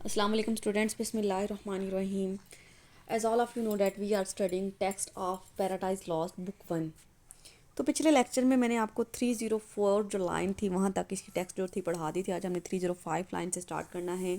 Assalamu alaikum students, Bismillahirrahmanirrahim. As all of you know that we are studying text of Paradise Lost book 1. तो पिछले lecture में मैंने आपको 304 जो line थी वहाँ तक इसकी टेक्स्ट जो थी पढ़ा दी थी। आज हमने 305 लाइन से स्टार्ट करना है।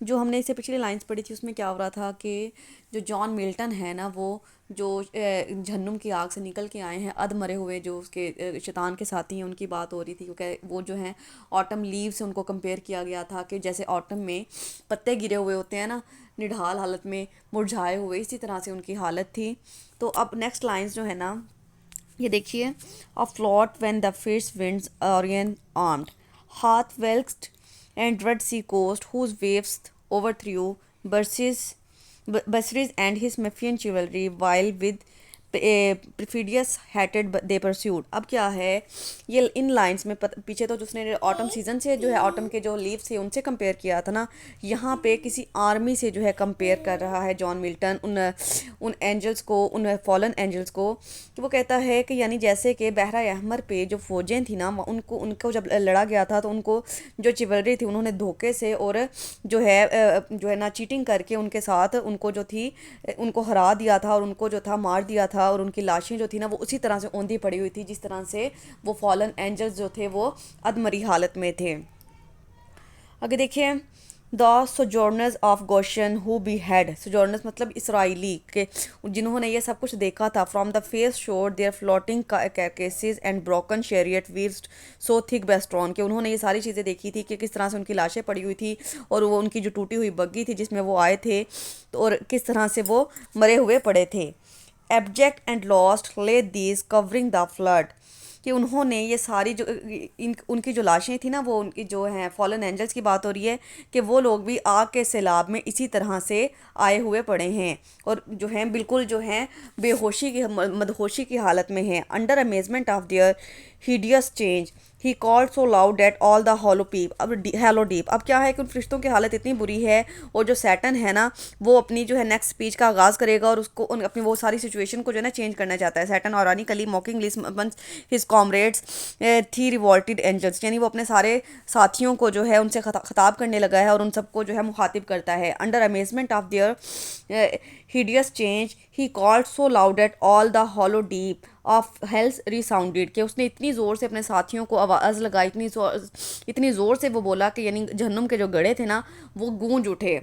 जो हमने इससे पिछली लाइंस पढ़ी थी उसमें क्या हो रहा था कि जो जॉन मिल्टन है ना, वो जो जहन्नुम की आग से निकल के आए हैं अध मरे हुए जो उसके शैतान के साथी हैं, उनकी बात हो रही थी। क्योंकि वो जो हैं ऑटम लीव से उनको कंपेयर किया गया था कि जैसे ऑटम में पत्ते गिरे हुए होते हैं ना, निढाल हालत में मुरझाए हुए, इसी तरह से उनकी हालत थी। तो अब नेक्स्ट लाइंस जो है ना, ये देखिए। Afloat when the fish winds Orion armed hath वेल्क्ड and Red Sea coast whose waves overthrew Bersis, Basris and his Mephian chivalry while with perfidious hatted they pursued। अब क्या है ये इन लाइंस में पीछे तो जिसने ऑटम सीजन से जो है ऑटम के जो लीव्स थे उनसे कंपेयर किया था ना, यहाँ पे किसी आर्मी से जो है कंपेयर कर रहा है जॉन मिल्टन उन उन एंजल्स को, उन फॉलन एंजल्स को। तो वो कहता है कि यानी जैसे कि बहरा अहमर पे जो फ़ौजें थी ना, उनको उनको जब लड़ा गया था तो उनको जो चिवलरी थी उन्होंने धोखे से और जो है ना चीटिंग करके उनके साथ उनको जो थी उनको हरा दिया था और उनको जो था मार दिया था, और उनकी लाशें जो थी ना वो उसी तरह से औंधी पड़ी हुई थी जिस तरह से वो फॉलन एंजल्स जो थे वो अधमरी हालत में थे। आगे देखिए। The sojourners of Goshen who beheld, sojourners मतलब इसराइली के जिन्होंने ये सब कुछ देखा था, from the face shore their floating carcasses and broken chariot wheels so thick bestrewn, के उन्होंने ये सारी चीज़ें देखी थी कि किस तरह से उनकी लाशें पड़ी हुई थी और वो उनकी जो टूटी हुई बग्गी थी जिसमें वो आए थे, तो और किस तरह से वो मरे हुए पड़े थे। एब्जेक्ट एंड लॉस्ट ले दीज कवरिंग द फ्लड, कि उन्होंने ये सारी जो उनकी जो लाशें थी ना, वो उनकी जो हैं फॉलन एंजल्स की बात हो रही है कि वो लोग भी आग के सैलाब में इसी तरह से आए हुए पड़े हैं और जो हैं बिल्कुल जो हैं बेहोशी की मदहोशी की हालत में हैं। Under amazement of their hideous change he called so loud at all the hollow peep, अब हेलो डीप। अब क्या है कि उन फरिश्तों की हालत इतनी बुरी है और जो सैटन है ना वो अपनी जो है नेक्स्ट स्पीच का आगाज़ करेगा और उसको अपनी वो सारी सिचुएशन को जो है ना चेंज करना चाहता है। सैटन औरानिकली मॉकिंगली हिज कॉमरेड्स थी रिवॉल्टेड एंजल्स, यानी वो अपने सारे साथियों को जो है उनसे खताब करने लगा है और उन सबको जो है मुखातिब करता है। Under amazement of their hideous change he called so loud at all the hollow deep of hells resounded, कि उसने इतनी ज़ोर से अपने साथियों को आवाज़ लगाई, इतनी ज़ोर से वो बोला कि यानी जहन्नुम के जो गड़े थे ना वो गूंज उठे।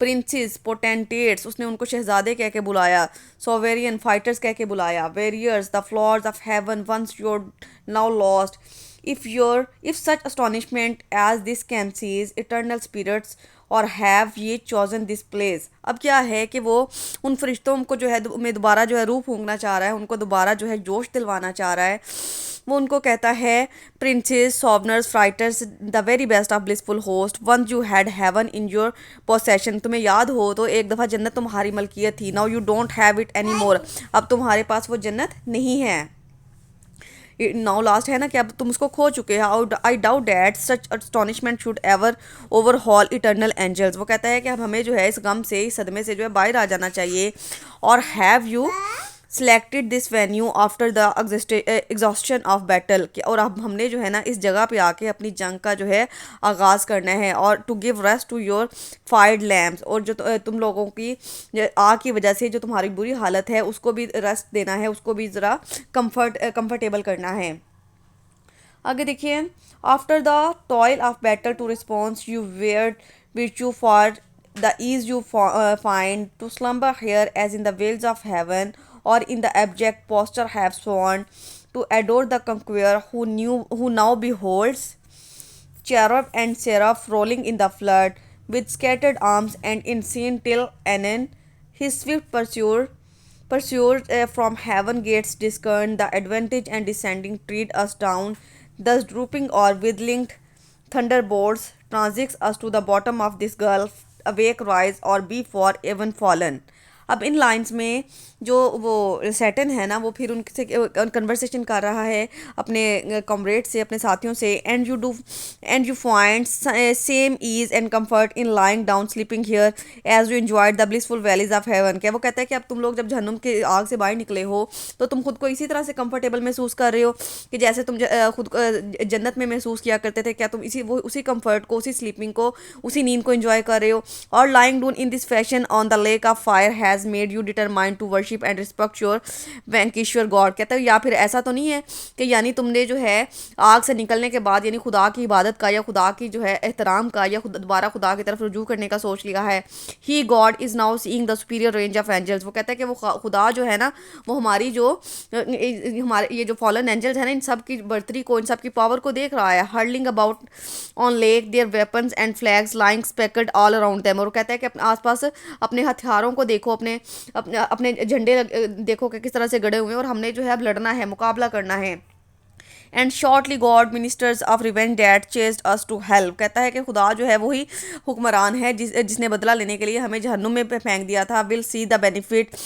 प्रिंसेस पोटेंटेट्स, उसने उनको शहजादे कह के बुलाया। सोवेरियन फाइटर्स कह के बुलाया। Warriors the flowers of heaven once your now lost, if such astonishment as this can seize eternal spirits और हैव ये चॉजन दिस प्लेस। अब क्या है कि वो उन फरिश्तों को जो है में दोबारा जो है रूह फूंकना चाह रहा है, उनको दोबारा जो है जोश दिलवाना चाह रहा है। वो उनको कहता है प्रिंसेस सॉवनर्स fighters the very best of blissful host one you had heaven in your possession, तुम्हें याद हो तो एक दफ़ा जन्नत तुम्हारी मलकियत थी। Now you don't have it any more, अब तुम्हारे पास वो जन्नत नहीं है। नाउ लास्ट है ना कि अब तुम उसको खो चुके हो। I doubt that such astonishment should ever overhaul eternal angels, वो कहता है कि अब हमें जो है इस गम से, इस सदमे से जो है बाहर आ जाना चाहिए। और have you selected this venue after the exhaustion of battle, और अब हमने जो है ना इस जगह पे आके अपनी जंग का जो है आगाज़ करना है। और to give rest to your fired lamps, और जो तुम लोगों की आग की वजह से जो तुम्हारी बुरी हालत है उसको भी रेस्ट देना है, उसको भी ज़रा कंफर्टेबल करना है। आगे देखिए। After the toil of battle to response you wear virtue for the ease you find to slumber here as in the veils of heaven or in the abject posture have sworn to adore the conqueror who now beholds cherub and seraph rolling in the flood with scattered arms and insane till anon his swift pursuer from heaven gates discern the advantage and descending tread us down, thus drooping or with linked thunderbolts transits us to the bottom of this gulf, awake rise or be for even fallen। अब इन lines में जो वो Satan है ना, वो फिर उनसे conversation कर रहा है अपने कॉमरेड से, अपने साथियों से। And you find same ease and comfort in lying down sleeping here as you enjoyed the blissful valleys of heaven. क्या वो कहता है कि अब तुम लोग जब जहन्नुम के आग से बाहर निकले हो तो तुम खुद को इसी तरह से कंफर्टेबल महसूस कर रहे हो कि जैसे तुम खुद को जन्नत में महसूस किया करते थे। क्या तुम उसी कंफर्ट को, उसी स्लीपिंग को, उसी नींद को एंजॉय कर रहे हो? और lying down in this fashion on the lake of fire has made you determined to worship and respect your vanquisher god. कहता है या फिर ऐसा तो नहीं है कि यानी तुमने जो है आग से निकलने के बाद यानी खुदा की इबादत का या खुदा की जो है एहतराम का या दोबारा खुदा की तरफ रुजू करने का सोच लिया है। He god is now seeing the superior range of angels. वो कहता है कि वो खुदा जो है ना, वो हमारी जो हमारे ये जो फॉलन एंजल्स है ना, इन सब की बर्तरी को, इन सब की पावर को देख रहा है। Hurling about on lake their weapons and flags lying specked all around them. और कहता है कि अपने आसपास अपने हथियारों को देखो, अपने अपने अपने झंडे देखो कि किस तरह से गड़े हुए हैं, और हमने जो है अब लड़ना है, मुकाबला करना है। And shortly God ministers of revenge that chased us to help. कहता है कि खुदा जो है वही हुक्मरान है जिसने बदला लेने के लिए हमें जहन्नुम में फेंक दिया था। Will see the benefit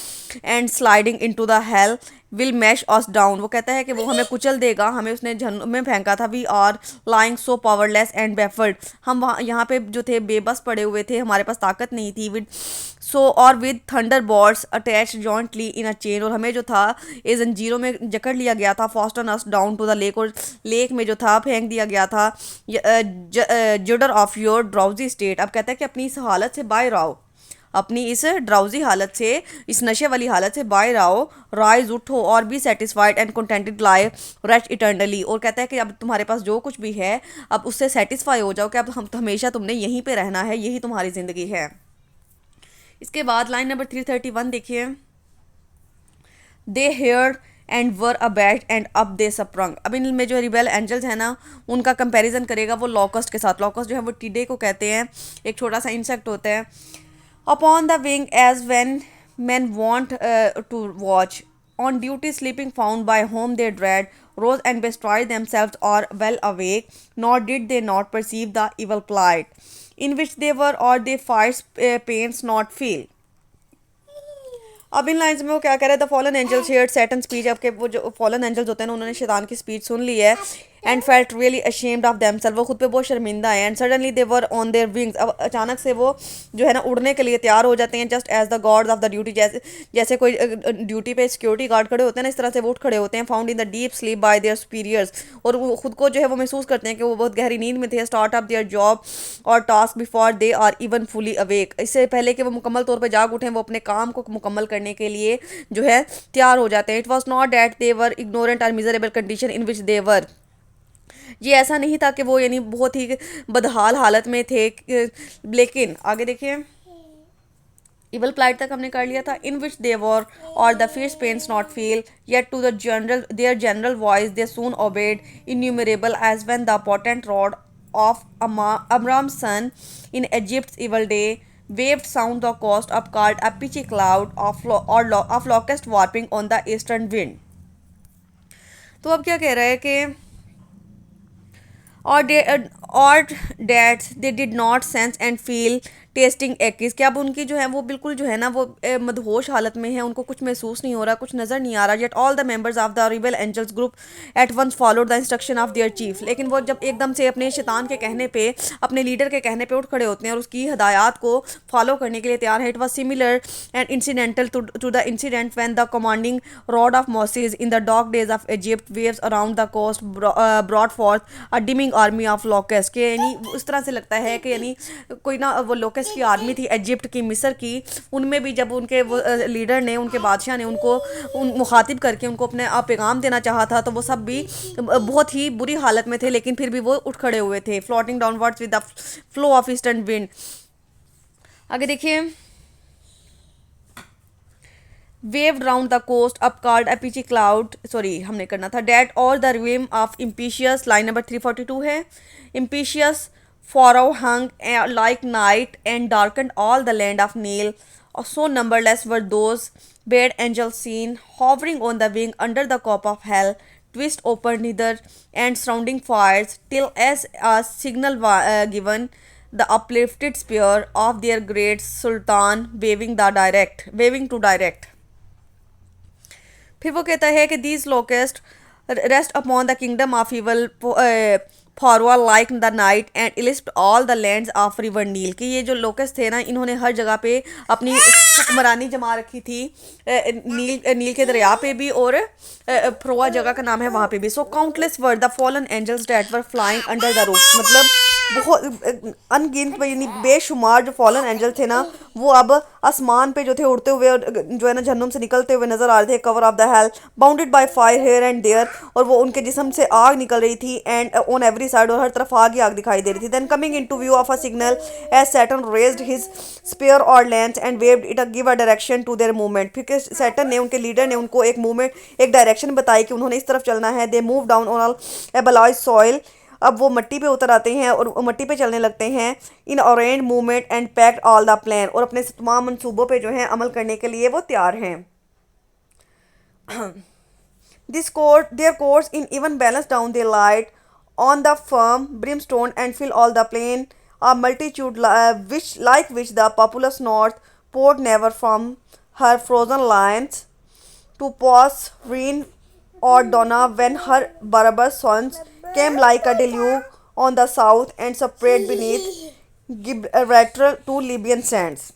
and sliding into the hell will mash us down. वो कहता है कि वो हमें कुचल देगा, हमें उसने जहन्नुम में फेंका था। We are lying so powerless and baffled. हम वहाँ यहाँ पे जो थे बेबस पड़े हुए थे, हमारे पास ताकत नहीं थी। With thunder balls attach jointly in a chain. और हमें जो था ये जंजीरों में जकड़ लिया गया था। Fasten us down to the lake. और लेक में जो था फेंक दिया गया था। Judder of your drowsy state. अब कहता है कि अपनी इस हालत से बाहर आओ, अपनी इस ड्राउजी हालत से, इस नशे वाली हालत से बाहर आओ। राइज उठो और be satisfied and contented life rest eternally. और कहता है कि अब तुम्हारे पास जो कुछ भी है अब उससे सेटिस्फाई हो जाओ कि अब हम हमेशा तुमने यहीं पे रहना है, यही तुम्हारी ज़िंदगी है। इसके बाद लाइन नंबर 331 देखिए। They heard and were abashed and up they sprung. अब इनमें जो रिबेल एंजल्स है ना, उनका कंपैरिजन करेगा वो लॉकस्ट के साथ। लॉकस्ट जो है वो टीडे को कहते हैं, एक छोटा सा इंसेक्ट होता है। Upon the wing as when men want to watch on duty sleeping found by whom they dread rose and bestride themselves or well awake, nor did they not perceive the evil plight in which they were, or they fights pains not feel। अब इन lines में वो क्या कह रहा है? The fallen angel shared Satan speech. अब के वो जो फॉलन एंजल्स होते हैं ना, उन्होंने शैतान की स्पीच सुन ली है। And felt really ashamed of themselves. वो खुद पे बहुत शर्मिंदा है। And suddenly they were on their wings. अब अचानक से वो जो है ना उड़ने के लिए तैयार हो जाते हैं। Just as the gods of the duty. जैसे कोई ड्यूटी पे सिक्योरिटी गार्ड खड़े होते हैं ना, इस तरह से वो उठ खड़े होते हैं। Found in the deep sleep by there superiors. और वो खुद को जो है वो महसूस करते हैं कि वो बहुत गहरी नींद में थे। स्टार्ट अप देयर जॉब और task before they are even fully awake. इससे पहले कि वो मुकम्मल तौर पर जाग उठें, वो अपने काम को मुकम्मल करने के लिए जो है तैयार हो जाते हैं। It was not that they were ignorant और miserable condition in which they वर। ये ऐसा नहीं था कि वो यानी बहुत ही बदहाल हालत में थे। लेकिन आगे देखिए, इवल प्लाइट तक हमने कर लिया था। इन विच they were or the fierce pains not feel yet to the general their general voice they soon obeyed innumerable as when the potent rod of Amram son in Egypt's evil day waved sound the coast up called a pitchy cloud of locust warping on the eastern wind। तो अब क्या कह रहा है कि और that they did not sense and feel testing x. कि अब उनकी जो है वो बिल्कुल जो है ना वो मदहोश हालत में है, उनको कुछ महसूस नहीं हो रहा, कुछ नज़र नहीं आ रहा। Yet all the members of the rebel angels group at once followed the instruction of their chief. लेकिन वो जब एकदम से अपने शैतान के कहने पे, अपने लीडर के कहने पे उठ खड़े होते हैं और उसकी हदायत को फॉलो करने के लिए तैयार है। It was similar and incidental to the incident when the commanding rod of Moses in the dark days of Egypt waves around the coast brought forth a dimming army of locust. के यानी उस तरह से लगता है कि यानी कोई ना वो लोकस्ट की आर्मी थी इजिप्ट की, मिस्र की, उनमें भी जब उनके वो लीडर ने, उनके बादशाह ने उनको मुखातिब करके उनको अपने पैगाम देना चाहा था, तो वो सब भी बहुत ही बुरी हालत में थे। लेकिन फिर भी वो उठ खड़े हुए थे। Floating downwards with the flow of eastern wind. आगे देखिए, waved round the coast up called a pitchy cloud, sorry हमने करना था, that all the realm of impetuous, line number 342 है। impetuous Pharaoh hung like night and darkened all the land of Nile, so numberless were those bad angels seen hovering on the wing under the cup of hell, twist open hither and surrounding fires till as a signal given the uplifted spear of their great sultan waving to direct. फिर वो कहता है कि these locusts rest upon the kingdom of evil Pharaoh like the night and enlist all the lands of river Nile. कि ये जो लोकेस्ट थे ना, इन्होंने हर जगह पे अपनी हुक्मरानी जमा रखी थी, नील के दरिया पे भी और फरोआ जगह का नाम है वहाँ पे भी। So countless were the fallen angels that were flying under the roof. मतलब बहुत अनगिनत यानी बेशुमार जो फॉलन एंजल थे ना, वो अब आसमान पे जो थे उड़ते हुए जो है ना जहन्नुम से निकलते हुए नजर आ रहे थे। Cover of the hell bounded by fire here and there, और वो उनके जिस्म से आग निकल रही थी एंड ऑन एवरी साइड, और हर तरफ आग ही आग दिखाई दे रही थी। Then coming into view of a signal as Saturn raised his spear और lance and waved it give a direction to their movement. फिर सैटर्न ने, उनके लीडर ने उनको एक मूवमेंट, एक डायरेक्शन बताई कि उन्होंने इस तरफ चलना है। They move down on ablaze soil, अब वो मिट्टी पे उतर आते हैं और मिट्टी पे चलने लगते हैं। In orange movement and packed all the plan, और अपने तमाम मनसूबों पे जो है अमल करने के लिए वो तैयार हैं। This course, their course in even balance down their light on the firm brimstone and fill all the plain a multitude which the populous north poured never from her frozen lands to pass rain or Donna when her barbarous sons came like a deluge on the south and spread beneath Gibraltar to Libyan sands।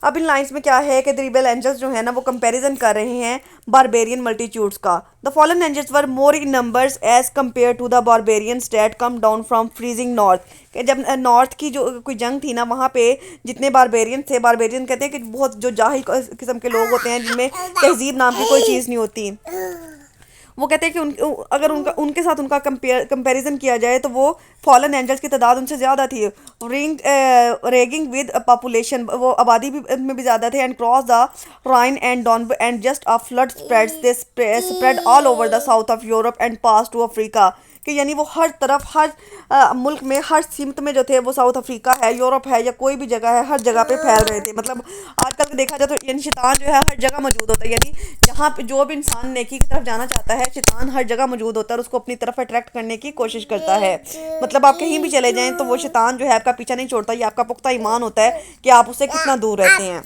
अब इन lines में क्या है कि the rebel angels जो है ना वो comparison कर रहे हैं बारबेरियन मल्टीट्यूड्स का। The fallen angels were more in numbers as compare to the barbarians that come down from freezing north. कि जब नॉर्थ की जो कोई जंग थी ना, वहाँ पे जितने बारबेरियन थे, बारबेरियन कहते हैं कि बहुत जो जाहिल किस्म के लोग होते हैं जिनमें तहजीब नाम की कोई चीज़ नहीं होती, वो कहते हैं कि अगर उनके साथ उनका कंपैरिजन किया जाए तो वो फॉलन एंजल्स की तादाद उनसे ज़्यादा थी। रेगिंग विद पॉपुलेशन, वो आबादी भी में भी ज़्यादा थे। And cross the Rhine and Don and just a flood spreads they spread all over the south of Europe and pass to Africa. कि यानी वो हर तरफ, हर मुल्क में, हर सीमत में जो थे वो साउथ अफ्रीका है, यूरोप है या कोई भी जगह है, हर जगह पे फैल रहे थे। मतलब आजकल देखा जाए तो यानी शैतान जो है हर जगह मौजूद होता है। यानी जहाँ पे जो भी इंसान नेकी की तरफ जाना चाहता है, शैतान हर जगह मौजूद होता है और उसको अपनी तरफ अट्रैक्ट करने की कोशिश करता है। मतलब आप कहीं भी चले जाएं तो वो शैतान जो है आपका पीछा नहीं छोड़ता। ये आपका पुख्ता ईमान होता है कि आप उससे कितना दूर रहते हैं।